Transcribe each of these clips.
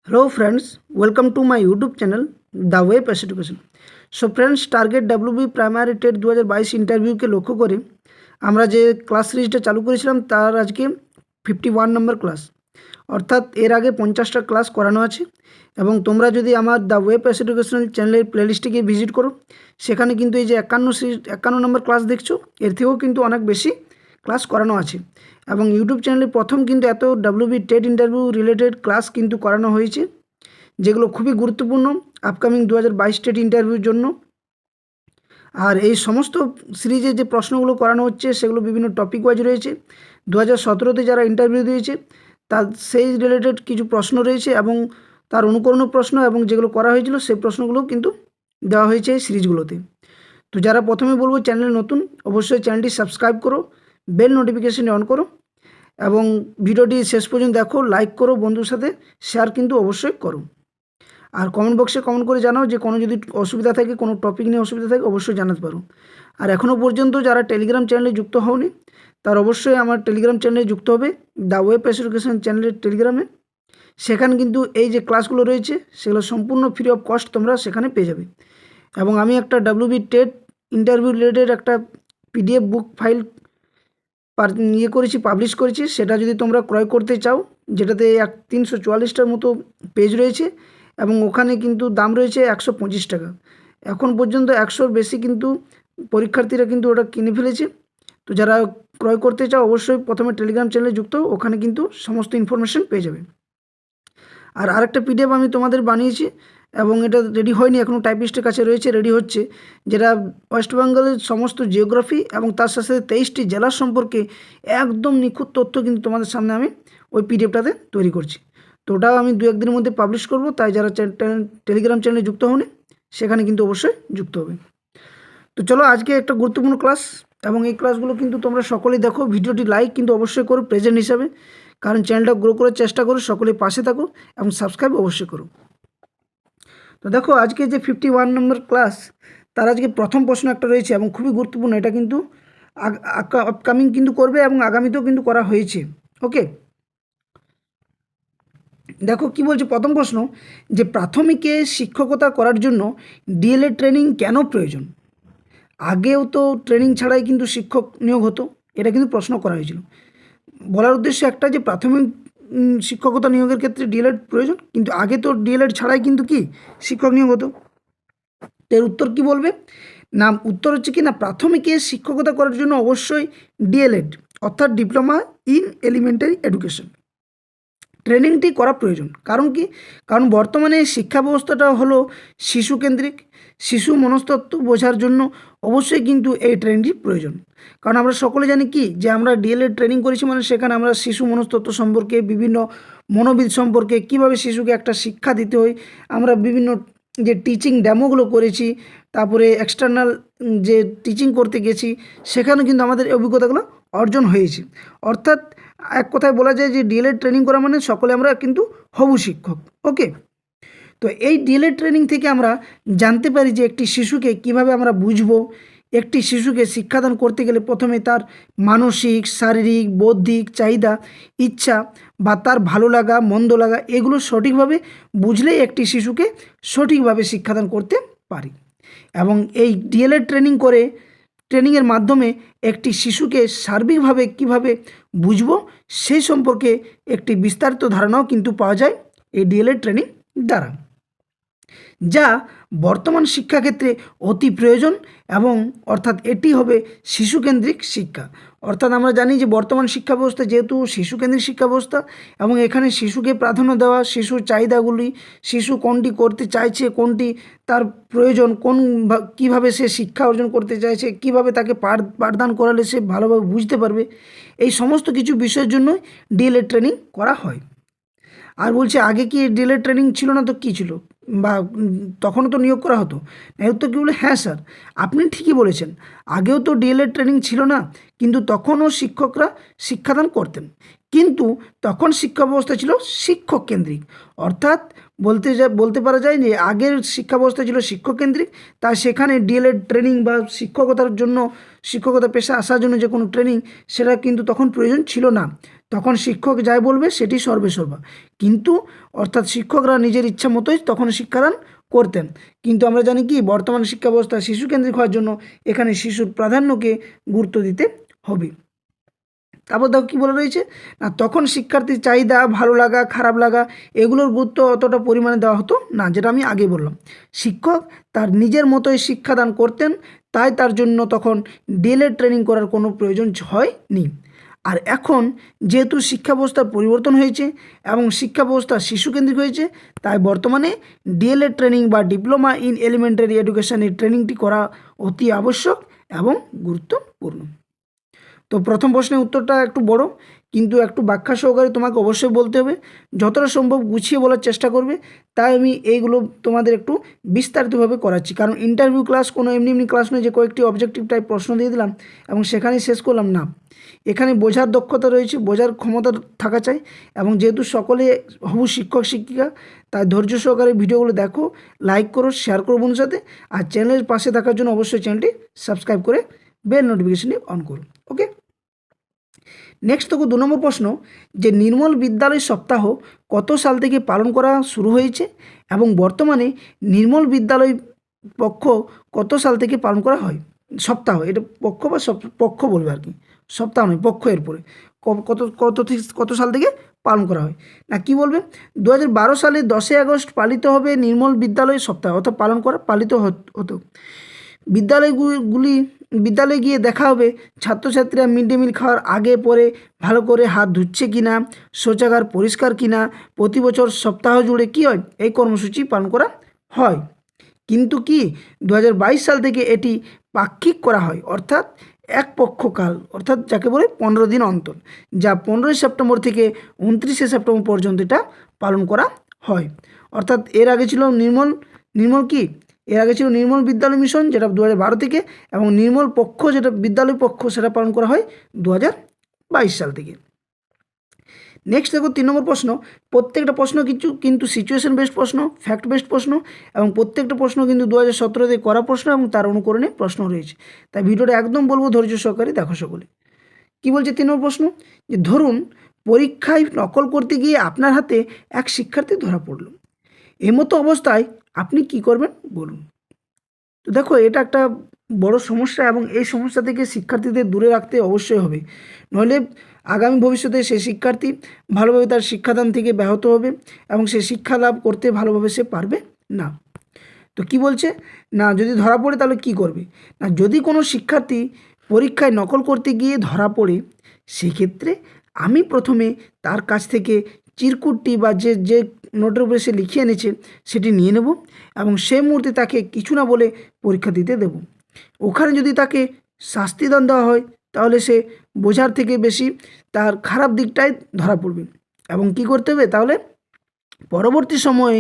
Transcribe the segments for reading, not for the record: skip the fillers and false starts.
Hello friends, welcome to my YouTube channel The Way Pass Education। So friends, target WB primary TET 2022 ইন্টারভিউকে লক্ষ্য করে আমরা যে class সিরিজটা চালু করেছিলাম তার আজকে 51 নম্বর ক্লাস, অর্থাৎ এর আগে 50টা ক্লাস করানো আছে। এবং তোমরা যদি আমার দ্য ওয়ে পাস এডুকেশনাল চ্যানেলের প্লেলিস্টে ভিজিট করো, সেখানে কিন্তু এই যে 51 নম্বর ক্লাস দেখছো, এর থেকেও কিন্তু অনেক বেশি ক্লাস করানো আছে। এবং ইউটিউব চ্যানেলে প্রথম কিন্তু এত WB TET interview related class কিন্তু করানো হয়েছে, যেগুলো খুবই গুরুত্বপূর্ণ আপকামিং 2022 টেট ইন্টারভিউর জন্য। আর এই সমস্ত সিরিজে যে প্রশ্নগুলো করানো হচ্ছে সেগুলো বিভিন্ন টপিক ওয়াইজ রয়েছে। 2017তে যারা ইন্টারভিউ দিয়েছে তার সেই রিলেটেড কিছু প্রশ্ন রয়েছে এবং তার অনুকরণ প্রশ্ন এবং যেগুলো করা হয়েছিল সেই প্রশ্নগুলো কিন্তু দেওয়া হয়েছে এই সিরিজগুলোতে। তো যারা প্রথমে বলবো চ্যানেল নতুন, অবশ্যই চ্যানেলটি সাবস্ক্রাইব করো, বেল নোটিফিকেশান অন করো এবং ভিডিওটি শেষ পর্যন্ত দেখো, লাইক করো, বন্ধুর সাথে শেয়ার কিন্তু অবশ্যই করো। আর কমেন্ট বক্সে কমেন্ট করে জানাও যে কোনো যদি অসুবিধা থাকে, কোনো টপিক নিয়ে অসুবিধা থাকে অবশ্যই জানাতে পারো। আর এখনও পর্যন্ত যারা টেলিগ্রাম চ্যানেলে যুক্ত হওনি তার অবশ্যই আমার টেলিগ্রাম চ্যানেলে যুক্ত হবে, দ্য ওয়ে পাস এডুকেশন চ্যানেলের টেলিগ্রামে। সেখানে কিন্তু এই যে ক্লাসগুলো রয়েছে সেগুলো সম্পূর্ণ ফ্রি অফ কস্ট তোমরা সেখানে পেয়ে যাবে। এবং আমি একটা WB টেট ইন্টারভিউ রিলেটেড একটা PDF বুক ফাইল করেছি, পাবলিশ করেছি। সেটা যদি তোমরা ক্রয় করতে চাও, যেটাতে 344টার মতো পেজ রয়েছে এবং ওখানে কিন্তু দাম রয়েছে 125 টাকা। এখন পর্যন্ত 100-র বেশি কিন্তু পরীক্ষার্থীরা কিন্তু ওটা কিনে ফেলেছে। তো যারা ক্রয় করতে চাও অবশ্যই প্রথমে টেলিগ্রাম চ্যানেলে যুক্ত, ওখানে কিন্তু সমস্ত ইনফরমেশন পেয়ে যাবে। আর আরেকটা PDF আমি তোমাদের বানিয়েছি এবং এটা রেডি হয়নি, এখনও টাইপিস্টের কাছে রয়েছে, রেডি হচ্ছে, যেটা ওয়েস্ট বেঙ্গলের সমস্ত জিওগ্রাফি এবং তার সাথে সাথে 23টি জেলার সম্পর্কে একদম নিখুঁত তথ্য কিন্তু তোমাদের সামনে আমি ওই PDFটাতে তৈরি করছি। তো ওটাও আমি 2-1 দিনের মধ্যে পাবলিশ করব, তাই যারা টেলিগ্রাম চ্যানেলে যুক্ত হওনি সেখানে কিন্তু অবশ্যই যুক্ত হবে। তো চলো আজকে একটা গুরুত্বপূর্ণ ক্লাস, এবং এই ক্লাসগুলো কিন্তু তোমরা সকলেই দেখো, ভিডিওটি লাইক কিন্তু অবশ্যই করো প্রেজেন্ট হিসাবে, কারণ চ্যানেলটা গ্রো করার চেষ্টা করো, সকলেই পাশে থাকো এবং সাবস্ক্রাইব অবশ্যই করো। তো দেখো আজকে যে 51 নম্বর ক্লাস, তার আজকে প্রথম প্রশ্ন একটা রয়েছে এবং খুবই গুরুত্বপূর্ণ। এটা কিন্তু আপকামিং কিন্তু করবে এবং আগামীতেও কিন্তু করা হয়েছে। ওকে, দেখো কি বলছে প্রথম প্রশ্ন, যে প্রাথমিকে শিক্ষকতা করার জন্য DLED ট্রেনিং কেন প্রয়োজন? আগেও তো ট্রেনিং ছাড়াই কিন্তু শিক্ষক নিয়োগ হতো, এটা কিন্তু প্রশ্ন করা হয়েছিল। বলার উদ্দেশ্য একটা, যে প্রাথমিক শিক্ষকতা নিয়োগের ক্ষেত্রে DLED প্রয়োজন, কিন্তু আগে তো DLED ছাড়াই কিন্তু কি শিক্ষক নিয়োগ হতো। এর উত্তর কি বলবে না, উত্তর হচ্ছে কি না, প্রাথমিকে শিক্ষকতা করার জন্য অবশ্যই DLED অর্থাৎ ডিপ্লোমা ইন এলিমেন্টারি এডুকেশন ট্রেনিংটি করা প্রয়োজন। কারণ কি, কারণ বর্তমানে শিক্ষা ব্যবস্থাটা হলো শিশুকেন্দ্রিক। শিশু মনস্তত্ত্ব বোঝার জন্য অবশ্যই কিন্তু এই ট্রেনিংটি প্রয়োজন। কারণ আমরা সকলে জানি কি, যে আমরা DLED ট্রেনিং করেছি মানে সেখানে আমরা শিশু মনস্তত্ত্ব সম্পর্কে, বিভিন্ন মনোবিদ সম্পর্কে, কিভাবে শিশুকে একটা শিক্ষা দিতে হয়, আমরা বিভিন্ন যে টিচিং ডেমোগুলো করেছি, তারপরে এক্সটার্নাল যে টিচিং করতে গেছি, সেখানে কিন্তু আমাদের অভিজ্ঞতাগুলো অর্জন হয়েছে। অর্থাৎ এক কথায় বলা যায় যে DLED ট্রেনিং করা মানে সকলে আমরা কিন্তু হবু শিক্ষক। ওকে, তো এই DLED ট্রেনিং থেকে আমরা জানতে পারি যে একটি শিশুকে কিভাবে আমরা বুঝবো। একটি শিশুকে শিক্ষাদান করতে গেলে প্রথমে তার মানসিক, শারীরিক, বৌদ্ধিক চাহিদা, ইচ্ছা বা তার ভালো লাগা, মন্দ লাগা, এগুলো সঠিকভাবে বুঝলেই একটি শিশুকে সঠিকভাবে শিক্ষাদান করতে পারি। এবং এই DLED ট্রেনিংয়ের মাধ্যমে একটি শিশুকে সার্বিকভাবে কিভাবে বুঝবো সেই সম্পর্কে একটি বিস্তারিত ধারণাও কিন্তু পাওয়া যায় এই DLED ট্রেনিং দ্বারা, যা বর্তমান শিক্ষাক্ষেত্রে অতি প্রয়োজন। এবং অর্থাৎ এটি হবে শিশুকেন্দ্রিক শিক্ষা। অর্থাৎ আমরা জানি যে বর্তমান শিক্ষা ব্যবস্থা যেহেতু শিশুকেন্দ্রিক শিক্ষা ব্যবস্থা, এবং এখানে শিশুকে প্রাধান্য দেওয়া, শিশুর চাহিদাগুলি, শিশু কোনটি করতে চাইছে, কোনটি তার প্রয়োজন, কীভাবে সে শিক্ষা অর্জন করতে চাইছে, কিভাবে তাকে পাঠদান করালে সে ভালোভাবে বুঝতে পারবে, এই সমস্ত কিছু বিষয়ের জন্যই DLED ট্রেনিং করা হয়। আর বলছে আগে কি DLED ট্রেনিং ছিল না তো কী ছিল, বা তখনও তো নিয়োগ করা হতো? এর উত্তর কী বলে, হ্যাঁ স্যার আপনি ঠিকই বলেছেন, আগেও তো DLED ট্রেনিং ছিল না, কিন্তু তখনও শিক্ষকরা শিক্ষাদান করতেন, কিন্তু তখন শিক্ষা ব্যবস্থা ছিল শিক্ষক কেন্দ্রিক। অর্থাৎ বলতে পারা যায় যে আগের শিক্ষা ব্যবস্থা ছিল শিক্ষক কেন্দ্রিক, তাই সেখানে DLED ট্রেনিং বা শিক্ষকতার জন্য, শিক্ষকতা পেশা আসার জন্য যে কোনো ট্রেনিং, সেটা কিন্তু তখন প্রয়োজন ছিল না। তখন শিক্ষক যাই বলবে সেটি সর্বেসর্বা। কিন্তু অর্থাৎ শিক্ষকরা নিজের ইচ্ছা মতোই তখন শিক্ষাদান করতেন। কিন্তু আমরা জানি কি বর্তমান শিক্ষা ব্যবস্থা শিশুকেন্দ্রিক হওয়ার জন্য এখানে শিশুর প্রাধান্যকে গুরুত্ব দিতে হবে। তারপর দেখো কী বলে রয়েছে না, তখন শিক্ষার্থীর চাহিদা, ভালো লাগা, খারাপ লাগা এগুলোর গুরুত্ব অতটা পরিমাণে দেওয়া হতো না, যেটা আমি আগে বললাম। শিক্ষক তার নিজের মতোই শিক্ষাদান করতেন, তাই তার জন্য তখন ডিএলএড ট্রেনিং করার কোনো প্রয়োজন হয়নি। আর এখন যেহেতু শিক্ষা ব্যবস্থার পরিবর্তন হয়েছে এবং শিক্ষা ব্যবস্থা শিশুকেন্দ্রিক হয়েছে, তাই বর্তমানে ডিএলএড ট্রেনিং বা ডিপ্লোমা ইন এলিমেন্টারি এডুকেশনের ট্রেনিংটি করা অতি আবশ্যক এবং গুরুত্বপূর্ণ। তো প্রথম প্রশ্নের উত্তরটা একটু বড়, কিন্তু একটু ব্যাখ্যা সহকারে তোমাকে অবশ্যই বলতে হবে, যতটা সম্ভব গুছিয়ে বলার চেষ্টা করবে। তাই আমি এইগুলো তোমাদের একটু বিস্তারিতভাবে করাচ্ছি, কারণ ইন্টারভিউ ক্লাস কোনো এমনি এমনি ক্লাস নয় যে কয়েকটি অবজেক্টিভ টাইপ প্রশ্ন দিয়ে দিলাম এবং সেখানেই শেষ করলাম না। এখানে বোঝার দক্ষতা রয়েছে, বোঝার ক্ষমতা থাকা চাই, এবং যেহেতু সকলে হবু শিক্ষক শিক্ষিকা, তাই ধৈর্য সহকারে ভিডিওগুলো দেখো, লাইক করো, শেয়ার করো বন্ধুর সাথে, আর চ্যানেলের পাশে থাকার জন্য অবশ্যই চ্যানেলটি সাবস্ক্রাইব করে বেল নোটিফিকেশনটি অন করুন। ওকে, নেক্সট দেখো 2 নম্বর প্রশ্ন, যে নির্মল বিদ্যালয় সপ্তাহ কত সাল থেকে পালন করা শুরু হয়েছে এবং বর্তমানে নির্মল বিদ্যালয় পক্ষ কত সাল থেকে পালন করা হয়। সপ্তাহ, এটা পক্ষ বা পক্ষ বলবে আর কি, সপ্তাহ নয়, পক্ষ। এরপরে কত কত কত সাল থেকে পালন করা হয় না কি বলবে, 2012 সালে 10ই আগস্ট পালিত হবে নির্মল বিদ্যালয় সপ্তাহ, অর্থাৎ পালিত হতো। বিদ্যালয়ে গিয়ে দেখা হবে ছাত্রছাত্রীরা মিড ডে মিল খাওয়ার আগে পরে ভালো করে হাত ধুচ্ছে কিনা, শৌচাগার পরিষ্কার কিনা। প্রতি বছর সপ্তাহ জুড়ে কী হয়, এই কর্মসূচি পালন করা হয়। কিন্তু কি 2022 সাল থেকে এটি পাক্ষিক করা হয়, অর্থাৎ এক পক্ষকাল, অর্থাৎ যাকে বলে 15 দিন অন্তর, যা 15ই সেপ্টেম্বর থেকে 29শে সেপ্টেম্বর পর্যন্ত এটা পালন করা হয়। অর্থাৎ এর আগে ছিল নির্মল কি, এর আগে ছিল নির্মল বিদ্যালয় মিশন, যেটা 2012 থেকে, এবং নির্মল পক্ষ যেটা বিদ্যালয় পক্ষ সেটা পালন করা হয় 2022 সাল থেকে। নেক্সট দেখো 3 নম্বর প্রশ্ন, প্রত্যেকটা প্রশ্ন কিন্তু সিচুয়েশন বেসড প্রশ্ন, ফ্যাক্ট বেসড প্রশ্ন, এবং প্রত্যেকটা প্রশ্ন কিন্তু 2017-তে করা প্রশ্ন এবং তার অনুকরণে প্রশ্ন রয়েছে। তাই ভিডিওটা একদম বলবো ধৈর্য সহকারে দেখো সকলে। কী বলছে 3 নম্বর প্রশ্ন, যে ধরুন পরীক্ষায় নকল করতে গিয়ে আপনার হাতে এক শিক্ষার্থী ধরা পড়ল, এমতো অবস্থায় আপনি কি করবেন বলুন। তো দেখো এটা একটা বড় সমস্যা, এবং এই সমস্যা থেকে শিক্ষার্থীদের দূরে রাখতে অবশ্যই হবে, নইলে আগামী ভবিষ্যতে সে শিক্ষার্থী ভালোভাবে তার শিক্ষাদান থেকে ব্যাহত হবে এবং সে শিক্ষা লাভ করতে ভালোভাবে সে পারবে না। তো কি বলছে না, যদি ধরা পড়ে তাহলে কি করবে না, যদি কোনো শিক্ষার্থী পরীক্ষায় নকল করতে গিয়ে ধরা পড়ে, সেক্ষেত্রে আমি প্রথমে তার কাছ থেকে চিরকুটটি বা যে নোটের উপরে সে লিখে এনেছে সেটি নিয়ে নেব এবং সেই মুহূর্তে তাকে কিছু না বলে পরীক্ষা দিতে দেব। ওখানে যদি তাকে শাস্তিদান দেওয়া হয় তাহলে সে বোঝার থেকে বেশি তার খারাপ দিকটাই ধরা পড়বে, এবং কি করতে হবে তাহলে পরবর্তী সময়ে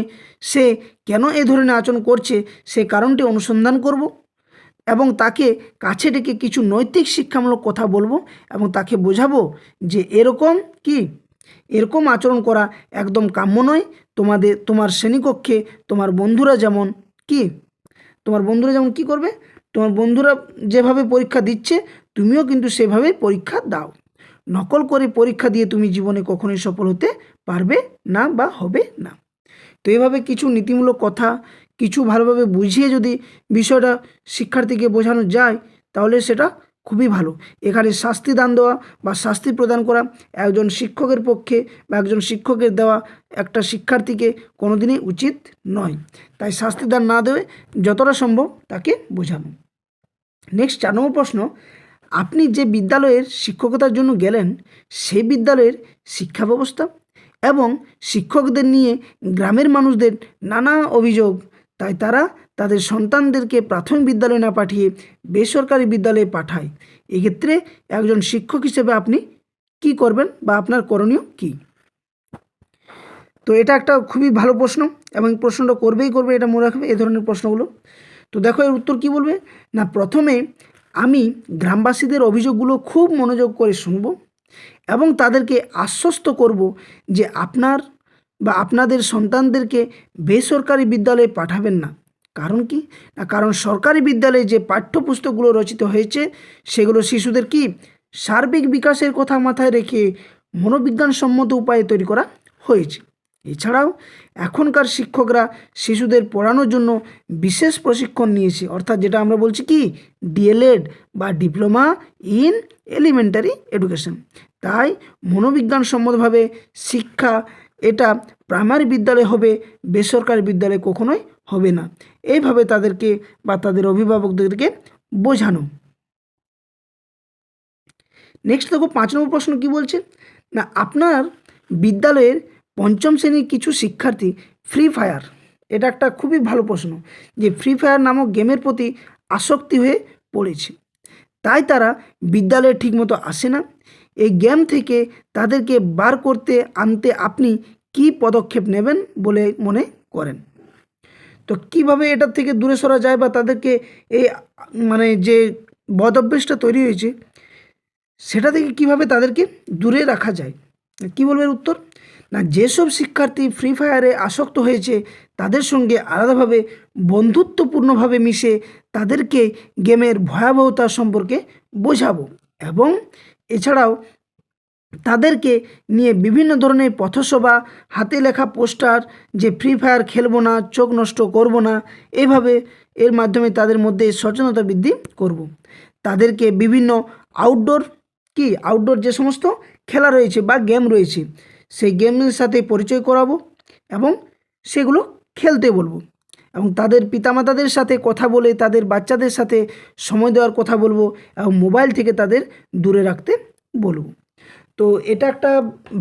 সে কেন এই ধরনের আচরণ করছে সে কারণটি অনুসন্ধান করব এবং তাকে কাছে ডেকে কিছু নৈতিক শিক্ষামূলক কথা বলবো এবং তাকে বোঝাবো যে এরকম আচরণ করা একদম কাম্য নয়। তোমার শ্রেণীকক্ষে তোমার বন্ধুরা যেমন কি করবে, তোমার বন্ধুরা যেভাবে পরীক্ষা দিচ্ছে তুমিও কিন্তু সেভাবেই পরীক্ষা দাও। নকল করে পরীক্ষা দিয়ে তুমি জীবনে কখনোই সফল হতে পারবে না বা হবে না। তো এইভাবে কিছু নীতিমূলক কথা কিছু ভালোভাবে বুঝিয়ে যদি বিষয়টা শিক্ষার্থীকে বোঝানো যায় তাহলে সেটা খুবই ভালো। এখানে শাস্তি দান দেওয়া বা শাস্তি প্রদান করা একজন শিক্ষকের পক্ষে বা একজন শিক্ষকের দেওয়া একটা শিক্ষার্থীকে কোনোদিনই উচিত নয়। তাই শাস্তি দান না দেবে যতটা সম্ভব তাকে বোঝানো। নেক্সট 4 নম্বর প্রশ্ন, আপনি যে বিদ্যালয়ের শিক্ষকতার জন্য গেলেন সেই বিদ্যালয়ের শিক্ষা ব্যবস্থা এবং শিক্ষকদের নিয়ে গ্রামের মানুষদের নানা অভিযোগ, তাই তারা তাদের সন্তানদেরকে প্রাথমিক বিদ্যালয়ে না পাঠিয়ে বেসরকারি বিদ্যালয়ে পাঠায়। এক্ষেত্রে একজন শিক্ষক হিসেবে আপনি কি করবেন বা আপনার করণীয় কী? তো এটা একটা খুবই ভালো প্রশ্ন এবং প্রশ্নটা করবে, এটা মনে রাখবে এই ধরনের প্রশ্নগুলো। তো দেখো এর উত্তর কি বলবে না, প্রথমে আমি গ্রামবাসীদের অভিযোগগুলো খুব মনোযোগ করে শুনব এবং তাদেরকে আশ্বস্ত করব যে আপনার বা আপনাদের সন্তানদেরকে বেসরকারি বিদ্যালয়ে পাঠাবেন না। কারণ কি না, কারণ সরকারি বিদ্যালয়ে যে পাঠ্যপুস্তকগুলো রচিত হয়েছে সেগুলো শিশুদের কি সার্বিক বিকাশের কথা মাথায় রেখে মনোবিজ্ঞানসম্মত উপায়ে তৈরি করা হয়েছে। এছাড়াও এখনকার শিক্ষকরা শিশুদের পড়ানোর জন্য বিশেষ প্রশিক্ষণ নিয়েছে, অর্থাৎ যেটা আমরা বলছি কি ডিএলএড বা ডিপ্লোমা ইন এলিমেন্টারি এডুকেশন। তাই মনোবিজ্ঞানসম্মতভাবে শিক্ষা এটা প্রাইমারি বিদ্যালয়ে হবে, বেসরকারি বিদ্যালয়ে কখনোই হবে না। এইভাবে তাদেরকে বা তাদের অভিভাবকদেরকে বোঝানো। নেক্সট দেখো 5 নম্বর প্রশ্ন কি বলছে না, আপনার বিদ্যালয়ের পঞ্চম শ্রেণীর কিছু শিক্ষার্থী ফ্রি ফায়ার, এটা একটা খুবই ভালো প্রশ্ন, যে ফ্রি ফায়ার নামক গেমের প্রতি আসক্তি হয়ে পড়েছে, তাই তারা বিদ্যালয়ে ঠিকমতো আসে না। এই গেম থেকে তাদেরকে বার করতে আনতে আপনি কি পদক্ষেপ নেবেন বলে মনে করেন? তো কিভাবে এটার থেকে দূরে সরা যায় বা তাদেরকে এই মানে যে বদ অভ্যেসটা তৈরি হয়েছে সেটা থেকে কিভাবে তাদেরকে দূরে রাখা যায়? কি বলবেন উত্তর? না, যেসব শিক্ষার্থী ফ্রি ফায়ারে আসক্ত হয়েছে তাদের সঙ্গে আলাদাভাবে বন্ধুত্বপূর্ণভাবে মিশে তাদেরকে গেমের ভয়াবহতা সম্পর্কে বোঝাবো, এবং এছাড়াও তাদেরকে নিয়ে বিভিন্ন ধরনের পথসভা, হাতে লেখা পোস্টার, যে ফ্রি ফায়ার খেলবো না, চোখ নষ্ট করব না, এইভাবে এর মাধ্যমে তাদের মধ্যে সচেতনতা বৃদ্ধি করব। তাদেরকে বিভিন্ন আউটডোর যে সমস্ত খেলা রয়েছে বা গেম রয়েছে সেই গেমের সাথে পরিচয় করাবো এবং সেগুলো খেলতে বলবো, এবং তাদের পিতামাতাদের সাথে কথা বলে তাদের বাচ্চাদের সাথে সময় দেওয়ার কথা বলবো এবং মোবাইল থেকে তাদের দূরে রাখতে বলবো। তো এটা একটা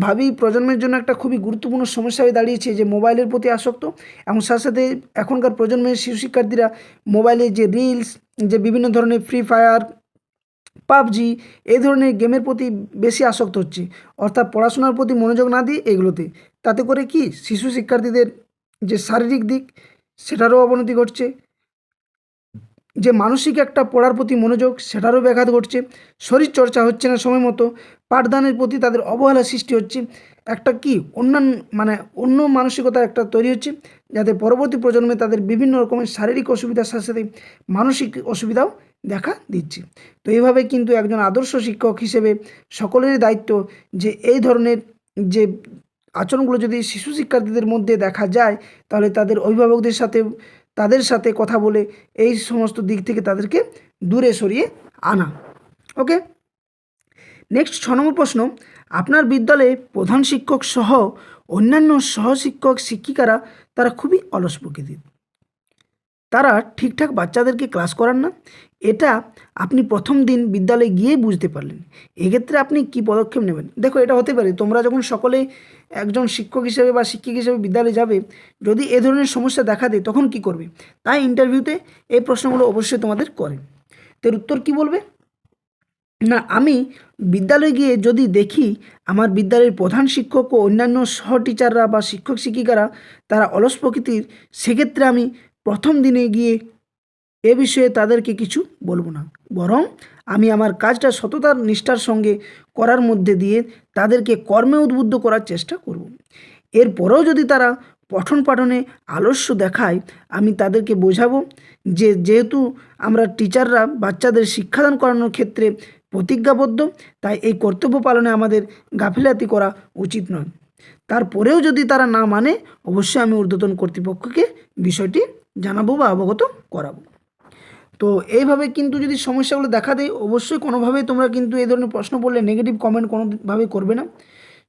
ভাবি প্রজন্মের জন্য একটা খুবই গুরুত্বপূর্ণ সমস্যা হয়ে দাঁড়িয়েছে, যে মোবাইলের প্রতি আসক্ত, এবং সাথে সাথে এখনকার প্রজন্মের শিশু শিক্ষার্থীরা মোবাইলে যে রিলস, যে বিভিন্ন ধরনের ফ্রি ফায়ার, পাবজি, এই ধরনের গেমের প্রতি বেশি আসক্ত হচ্ছে, অর্থাৎ পড়াশোনার প্রতি মনোযোগ না দিয়ে এগুলোতে। তাতে করে কি শিশু শিক্ষার্থীদের যে শারীরিক দিক সেটারও অবনতি ঘটছে, যে মানসিক একটা পড়ার প্রতি মনোযোগ সেটারও ব্যাঘাত ঘটছে, শরীর চর্চা হচ্ছে না সময় মতো, পাঠদানের প্রতি তাদের অবহেলা সৃষ্টি হচ্ছে, একটা কি অন্য মানসিকতার একটা তৈরি হচ্ছে, যাতে পরবর্তী প্রজন্মে তাদের বিভিন্ন রকমের শারীরিক অসুবিধার সাথে সাথে মানসিক অসুবিধাও দেখা দিচ্ছে। তো এইভাবে কিন্তু একজন আদর্শ শিক্ষক হিসেবে সকলেরই দায়িত্ব যে এই ধরনের যে আচরণগুলো যদি শিশু শিক্ষার্থীদের মধ্যে দেখা যায় তাহলে তাদের অভিভাবকদের সাথে তাদের সাথে কথা বলে এই সমস্ত দিক থেকে তাদেরকে দূরে সরিয়ে আনা। ওকে, নেক্সট 6 নম্বর প্রশ্ন, আপনার বিদ্যালয়ে প্রধান শিক্ষক সহ অন্যান্য সহশিক্ষক শিক্ষিকারা তারা খুবই অলস প্রকৃতির, তারা ঠিকঠাক বাচ্চাদেরকে ক্লাস করান না, এটা আপনি প্রথম দিন বিদ্যালয়ে গিয়েই বুঝতে পারলেন। এক্ষেত্রে আপনি কি পদক্ষেপ নেবেন? দেখো, এটা হতে পারে তোমরা যখন সকলে একজন শিক্ষক হিসেবে বা শিক্ষক হিসেবে বিদ্যালয়ে যাবে, যদি এ ধরনের সমস্যা দেখা দেয় তখন কি করবে? তাই ইন্টারভিউতে এই প্রশ্নগুলো অবশ্যই তোমাদের করে। তো এর উত্তর কী বলবে? না, আমি বিদ্যালয়ে গিয়ে যদি দেখি আমার বিদ্যালয়ের প্রধান শিক্ষক ও অন্যান্য সহ টিচাররা বা শিক্ষক শিক্ষিকারা তারা অলস প্রকৃতির, সেক্ষেত্রে আমি প্রথম দিনে গিয়ে এ বিষয়ে তাদেরকে কিছু বলবো না, বরং আমি আমার কাজটা সততার নিষ্ঠার সঙ্গে করার মধ্যে দিয়ে তাদেরকে কর্মে উদ্বুদ্ধ করার চেষ্টা করব। এরপরেও যদি তারা পঠন পাঠনে আলস্য দেখায়, আমি তাদেরকে বোঝাবো যে যেহেতু আমরা টিচাররা বাচ্চাদের শিক্ষাদান করানোর ক্ষেত্রে প্রতিজ্ঞাবদ্ধ, তাই এই কর্তব্য পালনে আমাদের গাফিলাতি করা উচিত নয়। তারপরেও যদি তারা না মানে, অবশ্যই আমি ঊর্ধ্বতন কর্তৃপক্ষকে বিষয়টি জানাবো বা অবগত করাবো। তো এইভাবে কিন্তু যদি সমস্যাগুলো দেখা দেয়, অবশ্যই কোনোভাবেই তোমরা কিন্তু এই ধরনের প্রশ্ন বললে নেগেটিভ কমেন্ট কোনোভাবেই করবে না,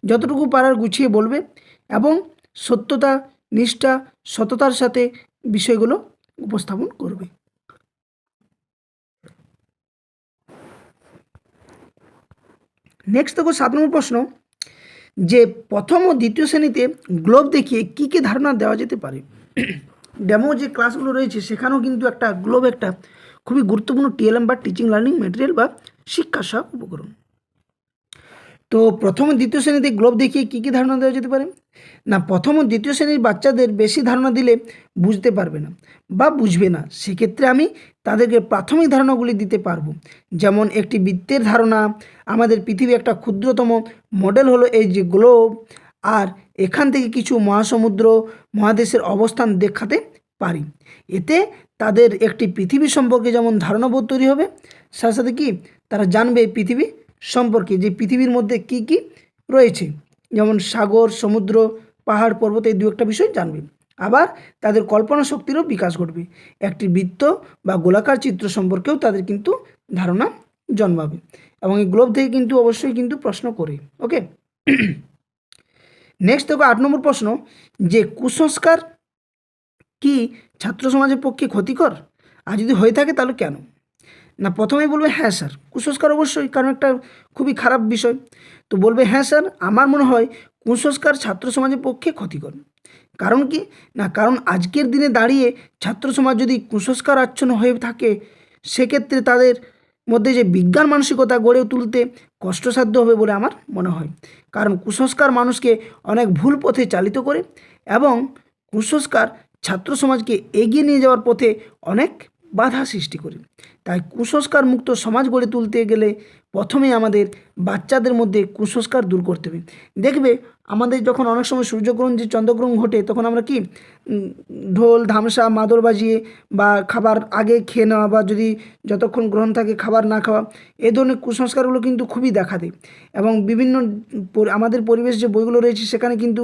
যতটুকু পারার গুছিয়ে বলবে এবং সত্যতা, নিষ্ঠা, সততার সাথে বিষয়গুলো উপস্থাপন করবে। নেক্সট দেখো 7 নম্বর প্রশ্ন, যে প্রথম ও দ্বিতীয় শ্রেণীতে গ্লোব দেখিয়ে কী কী ধারণা দেওয়া যেতে পারে? ডেমো যে ক্লাসগুলো রয়েছে সেখানেও কিন্তু একটা গ্লোব একটা খুবই গুরুত্বপূর্ণ টিএলএম বা টিচিং লার্নিং ম্যাটেরিয়াল বা শিক্ষা সহায়ক উপকরণ। তো প্রথম ও দ্বিতীয় শ্রেণীতে গ্লোব দেখিয়ে কী কী ধারণা দেওয়া যেতে পারে? না, প্রথম ও দ্বিতীয় শ্রেণীর বাচ্চাদের বেশি ধারণা দিলে বুঝতে পারবে না বা বুঝবে না, সেক্ষেত্রে আমি তাদেরকে প্রাথমিক ধারণাগুলি দিতে পারবো। যেমন একটি বৃত্তের ধারণা, আমাদের পৃথিবী একটা ক্ষুদ্রতম মডেল হলো এই যে গ্লোব, আর এখান থেকে কিছু মহাসমুদ্র, মহাদেশের অবস্থান দেখাতে পারি। এতে তাদের একটি পৃথিবী সম্পর্কে যেমন ধারণাবোধ তৈরি হবে, সাথে সাথে কি তারা জানবে পৃথিবী সম্পর্কে, যে পৃথিবীর মধ্যে কি কি রয়েছে, যেমন সাগর, সমুদ্র, পাহাড়, পর্বত, এই দু একটা বিষয় জানবে। আবার তাদের কল্পনা শক্তিরও বিকাশ ঘটবে। একটি বৃত্ত বা গোলাকার চিত্র সম্পর্কেও তাদের কিন্তু ধারণা জন্মাবে, এবং এই গ্লোব থেকে কিন্তু অবশ্যই কিন্তু প্রশ্ন করে। ওকে, নেক্সট দেখো 8 নম্বর প্রশ্ন, যে কুসংস্কার কি ছাত্র সমাজের পক্ষে ক্ষতিকর, আর যদি হয়ে থাকে তাহলে কেন? না, প্রথমেই বলবে হ্যাঁ স্যার, কুসংস্কার অবশ্যই, কারণ একটা খুবই খারাপ বিষয়। তো বলবে হ্যাঁ স্যার, আমার মনে হয় কুসংস্কার ছাত্র সমাজের পক্ষে ক্ষতিকর। কারণ কি না, কারণ আজকের দিনে দাঁড়িয়ে ছাত্র সমাজ যদি কুসংস্কার আচ্ছন্ন হয়ে থাকে, সেক্ষেত্রে তাদের মধ্যে যে বিজ্ঞান মানসিকতা গড়ে তুলতে কষ্টসাধ্য হবে বলে আমার মনে হয়। কারণ কুসংস্কার মানুষকে অনেক ভুল পথে চালিত করে, এবং কুসংস্কার ছাত্র সমাজকে এগিয়ে নিয়ে যাওয়ার পথে অনেক বাধা সৃষ্টি করে। তাই কুসংস্কার মুক্ত সমাজ গড়ে তুলতে গেলে প্রথমে আমাদের বাচ্চাদের মধ্যে কুসংস্কার দূর করতে হবে। দেখবে আমাদের যখন অনেক সময় সূর্যগ্রহণ যে চন্দ্রগ্রহণ ঘটে, তখন আমরা কি ঢোল ধামসা মাদল বাজিয়ে বা খাবার আগে খেয়ে নেওয়া, বা যদি যতক্ষণ গ্রহণ থাকে খাবার না খাওয়া, এই ধরনের কুসংস্কারগুলো কিন্তু খুবই দেখা দেয়। এবং বিভিন্ন আমাদের পরিবেশ যে বইগুলো রয়েছে সেখানে কিন্তু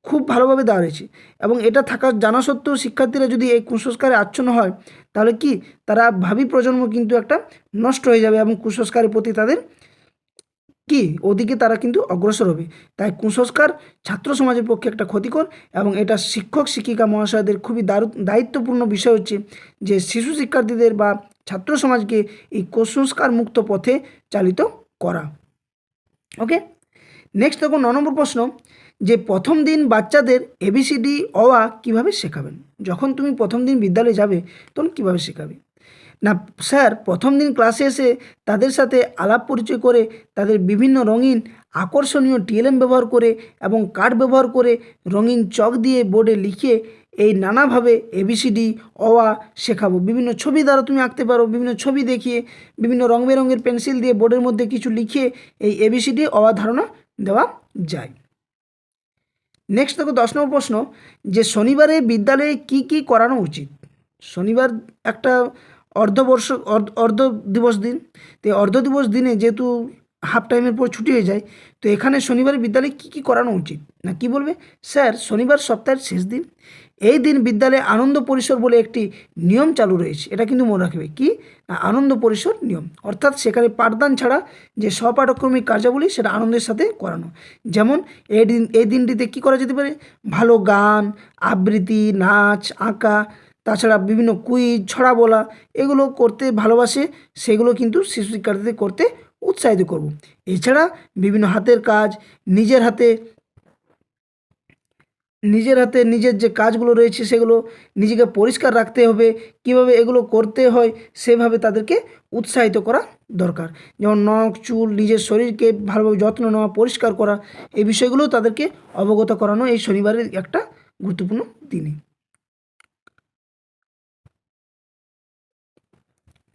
খুব ভালোভাবে দেওয়া রয়েছে, এবং এটা থাকা জানা সত্ত্বেও শিক্ষার্থীরা যদি এই কুসংস্কারে আচ্ছন্ন হয়, তাহলে কি তারা ভাবি প্রজন্ম কিন্তু একটা নষ্ট হয়ে যাবে, এবং কুসংস্কারের প্রতি তাদের কি ওদিকে তারা কিন্তু অগ্রসর হবে। তাই কুসংস্কার ছাত্র সমাজের পক্ষে একটা ক্ষতিকর, এবং এটা শিক্ষক শিক্ষিকা মহাশয়দের খুবই দায়িত্বপূর্ণ বিষয় হচ্ছে যে শিশু শিক্ষার্থীদের বা ছাত্র সমাজকে এই কুসংস্কার মুক্ত পথে চালিত করা। ওকে, নেক্সট দেখো 9 নম্বর প্রশ্ন, যে প্রথম দিন বাচ্চাদের এবিসিডি অ আ কীভাবে শেখাবেন? যখন তুমি প্রথম দিন বিদ্যালয়ে যাবে তখন কীভাবে শেখাবে? না স্যার, প্রথম দিন ক্লাসে এসে তাদের সাথে আলাপ পরিচয় করে, তাদের বিভিন্ন রঙিন আকর্ষণীয় টিএলএম ব্যবহার করে এবং কার্ড ব্যবহার করে রঙিন চক দিয়ে বোর্ডে লিখে এই নানাভাবে এবিসিডি অ আ শেখাবো। বিভিন্ন ছবি দ্বারা তুমি আঁকতে পারো, বিভিন্ন ছবি দেখিয়ে, বিভিন্ন রং বেরঙের পেন্সিল দিয়ে বোর্ডের মধ্যে কিছু লিখে এই এবিসিডি অ আ ধারণা দেওয়া যায়। নেক্সট দেখো 10 নম্বর প্রশ্ন, যে শনিবারে বিদ্যালয়ে কি কি করানো উচিত? শনিবার একটা অর্ধ দিবস দিন। তো অর্ধ দিবস দিনে যেহেতু হাফ টাইমের পর ছুটি হয়ে যায়, তো এখানে শনিবারে বিদ্যালয়ে কী কী করানো উচিত? না কি বলবে স্যার, শনিবার সপ্তাহের শেষ দিন, এই দিন বিদ্যালয়ে আনন্দ পরিসর বলে একটি নিয়ম চালু রয়েছে। এটা কিন্তু মনে রাখবে কি না, আনন্দ পরিসর নিয়ম, অর্থাৎ সেখানে পাঠদান ছাড়া যে স্বপাঠক্রমিক কার্যাবলী সেটা আনন্দের সাথে করানো। যেমন এই দিনটিতে কী করা যেতে পারে? ভালো গান, আবৃত্তি, নাচ, আঁকা, তাছাড়া বিভিন্ন কুইজ, ছড়া বলা, এগুলো করতে ভালোবাসে, সেগুলো কিন্তু শিশু শিক্ষার্থীদের করতে উৎসাহিত করব। এছাড়া বিভিন্ন হাতের কাজ, নিজের হাতে নিজের যে কাজগুলো রয়েছে সেগুলো নিজেকে পরিষ্কার রাখতে হবে, কিভাবে এগুলো করতে হয় সেভাবে তাদেরকে উৎসাহিত করা দরকার। যেমন নখ চুল, নিজের শরীরকে ভালোভাবে যত্ন নেওয়া, পরিষ্কার করা, এই বিষয়গুলো তাদেরকে অবগত করানো এই শনিবারের একটা গুরুত্বপূর্ণ দিনে।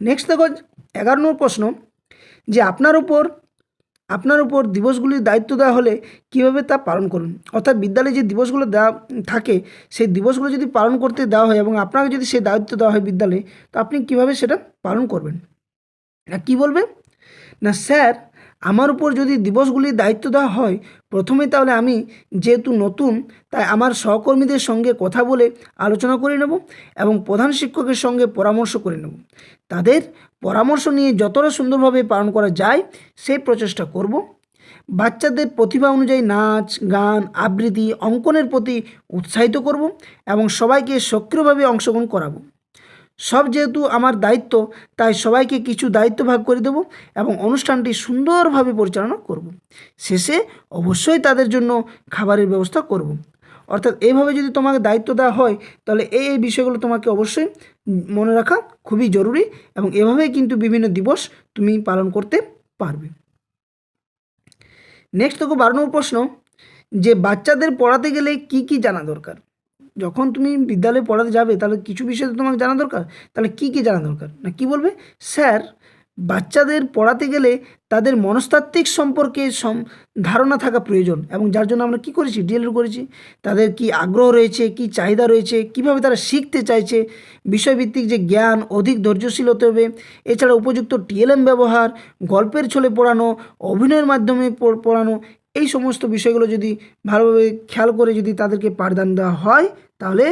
নেক্সট দেখো 11 নম্বর প্রশ্ন, যে আপনার উপর দিবসগুলির দায়িত্ব দেওয়া হলে কীভাবে তা পালন করুন। অর্থাৎ বিদ্যালয়ে যে দিবসগুলো দেওয়া থাকে, সেই দিবসগুলো যদি পালন করতে দেওয়া হয় এবং আপনাকে যদি সেই দায়িত্ব দেওয়া হয় বিদ্যালয়ে, তো আপনি কীভাবে সেটা পালন করবেন? না কি বলবে না স্যার, আমার উপর যদি দিবসগুলির দায়িত্ব দেওয়া হয়, প্রথমে তাহলে আমি যেহেতু নতুন, তাই আমার সহকর্মীদের সঙ্গে কথা বলে আলোচনা করে নেব, এবং প্রধান শিক্ষকের সঙ্গে পরামর্শ করে নেব। তাদের পরামর্শ নিয়ে যতটা সুন্দরভাবে পালন করা যায় সেই প্রচেষ্টা করব। বাচ্চাদের প্রতিভা অনুযায়ী নাচ, গান, আবৃত্তি, অঙ্কনের প্রতি উৎসাহিত করব, এবং সবাইকে সক্রিয়ভাবে অংশগ্রহণ করাবো। সব যেহেতু আমার দায়িত্ব, তাই সবাইকে কিছু দায়িত্ব ভাগ করে দেব, এবং অনুষ্ঠানটি সুন্দরভাবে পরিচালনা করব। শেষে অবশ্যই তাদের জন্য খাবারের ব্যবস্থা করব। অর্থাৎ এইভাবে যদি তোমাকে দায়িত্ব দেওয়া হয়, তাহলে এই বিষয়গুলো তোমাকে অবশ্যই মনে রাখা খুবই জরুরি, এবং এভাবেই কিন্তু বিভিন্ন দিবস তুমি পালন করতে পারবে। নেক্সট দেখো 12 নম্বর প্রশ্ন, যে বাচ্চাদের পড়াতে গেলে কি কি জানা দরকার? যখন তুমি বিদ্যালয়ে পড়াতে যাবে, তাহলে কিছু বিষয় তো তোমাকে জানা দরকার। তাহলে কি কি জানা দরকার? না কি বলবে স্যার, বাচ্চাদের পড়াতে গেলে তাদের মনস্তাত্ত্বিক সম্পর্কে ধারণা থাকা প্রয়োজন, এবং যার জন্য আমরা কি করেছি, ডিএলএড করেছি। তাদের কি আগ্রহ রয়েছে, কি চাহিদা রয়েছে, কিভাবে তারা শিখতে চাইছে, বিষয়ভিত্তিক যে জ্ঞান, অধিক ধৈর্যশীল হতে হবে। এছাড়া উপযুক্ত টিএলএম ব্যবহার, গল্পের ছলে পড়ানো, অভিনয়ের মাধ্যমে পড়ানো, এই সমস্ত বিষয়গুলো যদি ভালোভাবে খেয়াল করে যদি তাদেরকে পাঠদান দেওয়া হয় তাহলে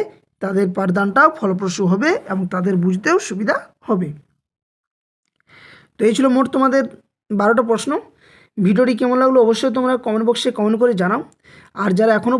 তাদের পাঠদানটাও ফলপ্রসূ হবে এবং তাদের বুঝতেও সুবিধা হবে। তো এই ছিল মোট তোমাদের 12টা প্রশ্ন। ভিডিওটি কেমন লাগলো অবশ্যই তোমরা কমেন্ট বক্সে কমেন্ট করে জানাও। আর যারা এখনও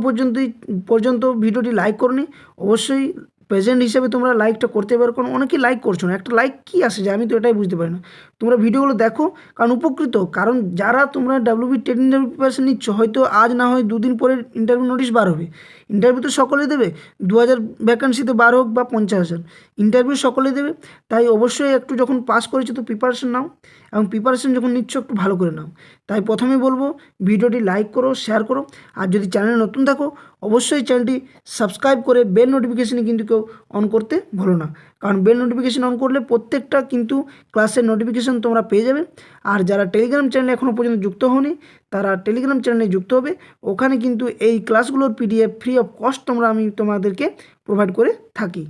পর্যন্ত ভিডিওটি লাইক করনি অবশ্যই প্রেজেন্ট হিসেবে তোমরা লাইকটা করতে পারো, কারণ অনেকেই লাইক করছো না। একটা লাইক কী আসে যায় আমি তো এটাই বুঝতে পারি না। তোমরা ভিডিওগুলো দেখো, কারণ উপকৃত, কারণ যারা তোমরা ডাব্লিউবি টেট ইন্টারভিউ প্রিপারেশন নিচ্ছ, হয়তো আজ না হয় 2 দিন পরে ইন্টারভিউ নোটিশ বার হবে। ইন্টারভিউ তো সকলেই দেবে, 2000 ভ্যাকান্সিতে 12 হোক বা 50,000 ইন্টারভিউ সকলেই দেবে। তাই অবশ্যই একটু যখন পাস করেছো তো প্রিপারেশন নাও, এবং প্রিপারেশন যখন নিচ্ছ একটু ভালো করে নাও। তাই প্রথমেই বলবো ভিডিওটি লাইক করো, শেয়ার করো, আর যদি চ্যানেলে নতুন থাকো অবশ্যই চ্যানেলটি সাবস্ক্রাইব করে বেল নোটিফিকেশানে কিন্তু কেউ অন করতে ভুলো না, কারণ বেল নোটিফিকেশান অন করলে প্রত্যেকটা কিন্তু ক্লাসের নোটিফিকেশান তোমরা পেয়ে যাবে। আর যারা টেলিগ্রাম চ্যানেলে এখনও পর্যন্ত যুক্ত হওনি তারা টেলিগ্রাম চ্যানেলে যুক্ত হবে। ওখানে কিন্তু এই ক্লাসগুলোর পিডিএফ ফ্রি অফ কস্ট আমি তোমাদেরকে প্রোভাইড করে থাকি।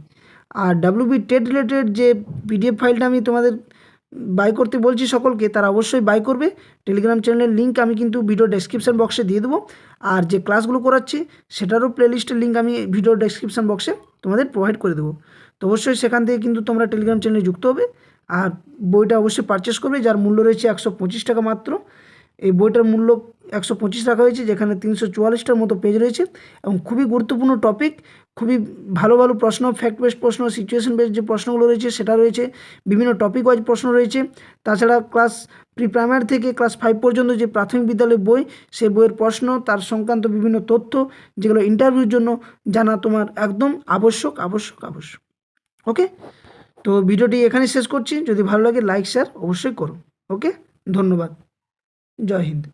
আর ডাব্লিউবি টেট রিলেটেড যে পিডিএফ ফাইলটা আমি তোমাদের বাই করতে বলছি সকলকে, তারা অবশ্যই বাই করবে। টেলিগ্রাম চ্যানেলের লিঙ্ক আমি কিন্তু ভিডিও ডেসক্রিপশান বক্সে দিয়ে দেবো, আর যে ক্লাসগুলো করাচ্ছি সেটারও প্লেলিস্টের লিঙ্ক আমি ভিডিও ডেসক্রিপশান বক্সে তোমাদের প্রোভাইড করে দেবো। তো অবশ্যই সেখান থেকে কিন্তু তোমরা টেলিগ্রাম চ্যানেলে যুক্ত হবে, আর বইটা অবশ্যই পারচেস করবে, যার মূল্য রয়েছে 125 টাকা মাত্র। এই বইটার মূল্য 125 রাখা হয়েছে, যেখানে 344টার মতো পেজ রয়েছে, এবং খুবই গুরুত্বপূর্ণ টপিক, খুবই ভালো ভালো প্রশ্ন, ফ্যাক্ট বেসড প্রশ্ন, সিচুয়েশন বেসড যে প্রশ্নগুলো রয়েছে সেটা রয়েছে, বিভিন্ন টপিক ওয়াইজ প্রশ্ন রয়েছে। তাছাড়া ক্লাস প্রাইমারি থেকে ক্লাস 5 পর্যন্ত যে প্রাথমিক বিদ্যালয়ের বই, সেই বইয়ের প্রশ্ন, তার সংক্রান্ত বিভিন্ন তথ্য যেগুলো ইন্টারভিউর জন্য জানা তোমার একদম আবশ্যক। ওকে, তো ভিডিওটি এখানে শেষ করছি। যদি ভালো লাগে লাইক শেয়ার অবশ্যই করো। ওকে, ধন্যবাদ। জয় হিন্দ।